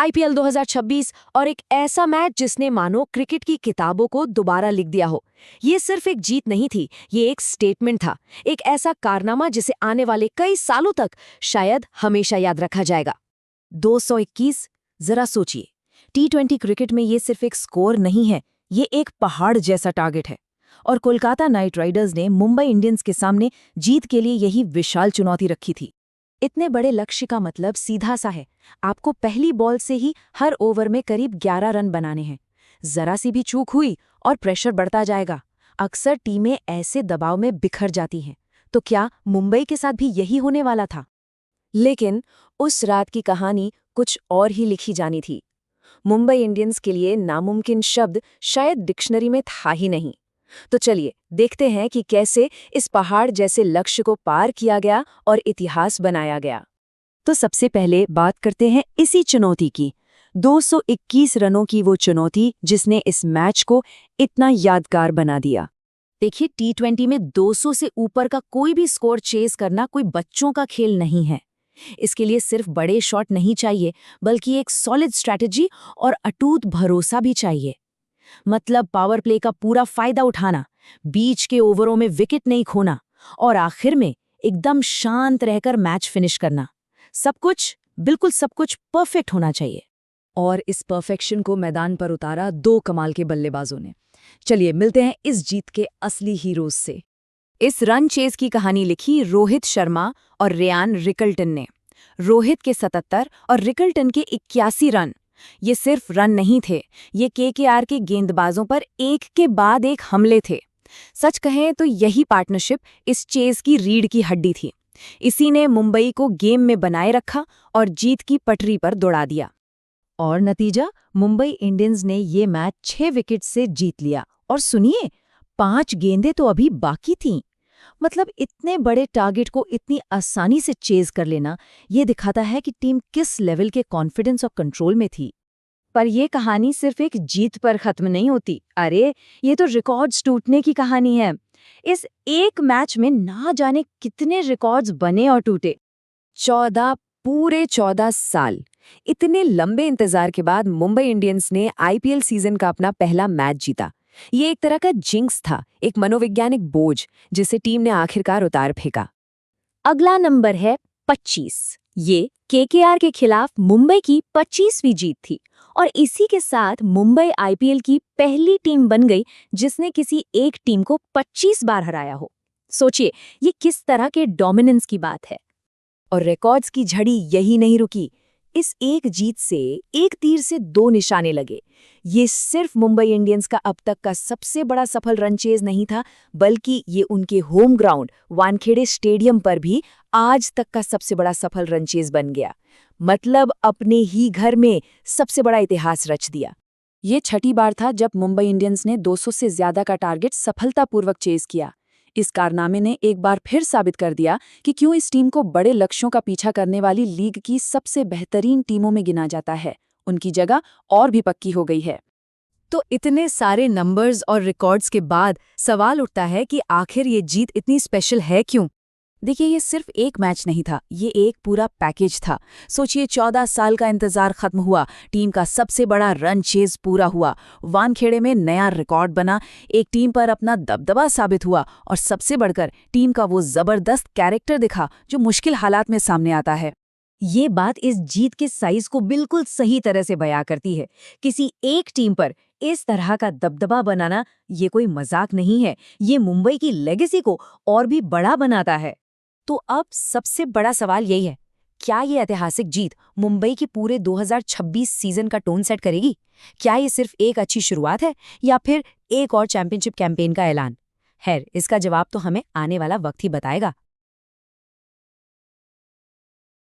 IPL 2026 और एक ऐसा मैच जिसने मानो क्रिकेट की किताबों को दोबारा लिख दिया हो। ये सिर्फ एक जीत नहीं थी, ये एक स्टेटमेंट था, एक ऐसा कारनामा जिसे आने वाले कई सालों तक शायद हमेशा याद रखा जाएगा। 221, जरा सोचिए, T20 क्रिकेट में ये सिर्फ एक स्कोर नहीं है, ये एक पहाड़ जैसा टारगेट है। और कोलकाता नाइट राइडर्स ने मुंबई इंडियंस के सामने जीत के लिए यही विशाल चुनौती रखी थी। इतने बड़े लक्ष्य का मतलब सीधा सा है, आपको पहली बॉल से ही हर ओवर में करीब 11 रन बनाने हैं। जरा सी भी चूक हुई और प्रेशर बढ़ता जाएगा। अक्सर टीमें ऐसे दबाव में बिखर जाती हैं। तो क्या मुंबई के साथ भी यही होने वाला था? लेकिन उस रात की कहानी कुछ और ही लिखी जानी थी। मुंबई इंडियंस के लिए नामुमकिन शब्द शायद डिक्शनरी में था ही नहीं। तो चलिए देखते हैं कि कैसे इस पहाड़ जैसे लक्ष्य को पार किया गया और इतिहास बनाया गया। तो सबसे पहले बात करते हैं इसी चुनौती की, 221 रनों की वो चुनौती जिसने इस मैच को इतना यादगार बना दिया। देखिए, T20 में 200 से ऊपर का कोई भी स्कोर चेस करना कोई बच्चों का खेल नहीं है। इसके लिए सिर्फ बड़े शॉट नहीं चाहिए, बल्कि एक सॉलिड स्ट्रैटेजी और अटूट भरोसा भी चाहिए। मतलब पावर प्ले का पूरा फायदा उठाना, बीच के ओवरों में विकेट नहीं खोना और आखिर में एकदम शांत रहकर मैच फिनिश करना। सब कुछ, बिल्कुल सब कुछ परफेक्ट होना चाहिए। और इस परफेक्शन को मैदान पर उतारा दो कमाल के बल्लेबाजों ने। चलिए मिलते हैं इस जीत के असली हीरोज से। इस रन चेज की कहानी लिखी रोहित शर्मा और रेयान रिकल्टन ने। रोहित के 77 और रिकल्टन के 81 रन। ये सिर्फ रन नहीं थे, ये केकेआर के गेंदबाजों पर एक के बाद एक हमले थे। सच कहें तो यही पार्टनरशिप इस चेज की रीढ़ की हड्डी थी। इसी ने मुंबई को गेम में बनाए रखा और जीत की पटरी पर दौड़ा दिया। और नतीजा, मुंबई इंडियंस ने ये मैच 6 विकेट से जीत लिया। और सुनिए, 5 गेंदें तो अभी बाकी थीं। मतलब इतने बड़े टारगेट को इतनी आसानी से चेज कर लेना, ये दिखाता है कि टीम किस लेवल के कॉन्फिडेंस और कंट्रोल में थी। पर यह कहानी सिर्फ एक जीत पर खत्म नहीं होती। अरे, ये तो रिकॉर्ड्स टूटने की कहानी है। इस एक मैच में ना जाने कितने रिकॉर्ड्स बने और टूटे। 14 साल। इतने लंबे इंतजार के बाद मुंबई इंडियंस ने आईपीएल सीजन का अपना पहला मैच जीता। ये एक तरह का जिंक्स था, एक मनोवैज्ञानिक बोझ जिसे टीम ने आखिरकार उतार फेंका। अगला नंबर है 25। ये केकेआर के खिलाफ मुंबई की 25वीं जीत थी और इसी के साथ मुंबई आईपीएल की पहली टीम बन गई जिसने किसी एक टीम को 25 बार हराया हो। सोचिए, ये किस तरह के डोमिनेंस की बात है। और रिकॉर्ड्स की झड़ी यही नहीं रुकी। इस एक जीत से एक तीर से 2 निशाने लगे। ये सिर्फ मुंबई इंडियंस का अब तक का सबसे बड़ा सफल रन चेज नहीं था, बल्कि ये उनके होम ग्राउंड वानखेड़े स्टेडियम पर भी आज तक का सबसे बड़ा सफल रन चेज बन गया। मतलब अपने ही घर में सबसे बड़ा इतिहास रच दिया। ये छठी बार था जब मुंबई इंडियंस ने 200 से ज्यादा का टारगेट सफलतापूर्वक चेज किया। इस कारनामे ने एक बार फिर साबित कर दिया कि क्यों इस टीम को बड़े लक्ष्यों का पीछा करने वाली लीग की सबसे बेहतरीन टीमों में गिना जाता है। उनकी जगह और भी पक्की हो गई है। तो इतने सारे नंबर्स और रिकॉर्ड्स के बाद सवाल उठता है कि आखिर ये जीत इतनी स्पेशल है क्यों? देखिए, ये सिर्फ एक मैच नहीं था, ये एक पूरा पैकेज था। सोचिए, 14 साल का इंतजार खत्म हुआ, टीम का सबसे बड़ा रन चेज पूरा हुआ, वानखेड़े में नया रिकॉर्ड बना, एक टीम पर अपना दबदबा साबित हुआ और सबसे बढ़कर टीम का वो जबरदस्त कैरेक्टर दिखा जो मुश्किल हालात में सामने आता है। ये बात इस जीत के साइज को बिल्कुल सही तरह से बयां करती है। किसी एक टीम पर इस तरह का दबदबा बनाना ये कोई मजाक नहीं है, ये मुंबई की लेगेसी को और भी बड़ा बनाता है। तो अब सबसे बड़ा सवाल यही है, क्या ये ऐतिहासिक जीत मुंबई की पूरे 2026 सीजन का टोन सेट करेगी? क्या ये सिर्फ एक अच्छी शुरुआत है या फिर एक और चैंपियनशिप कैंपेन का ऐलान? खैर, इसका जवाब तो हमें आने वाला वक्त ही बताएगा।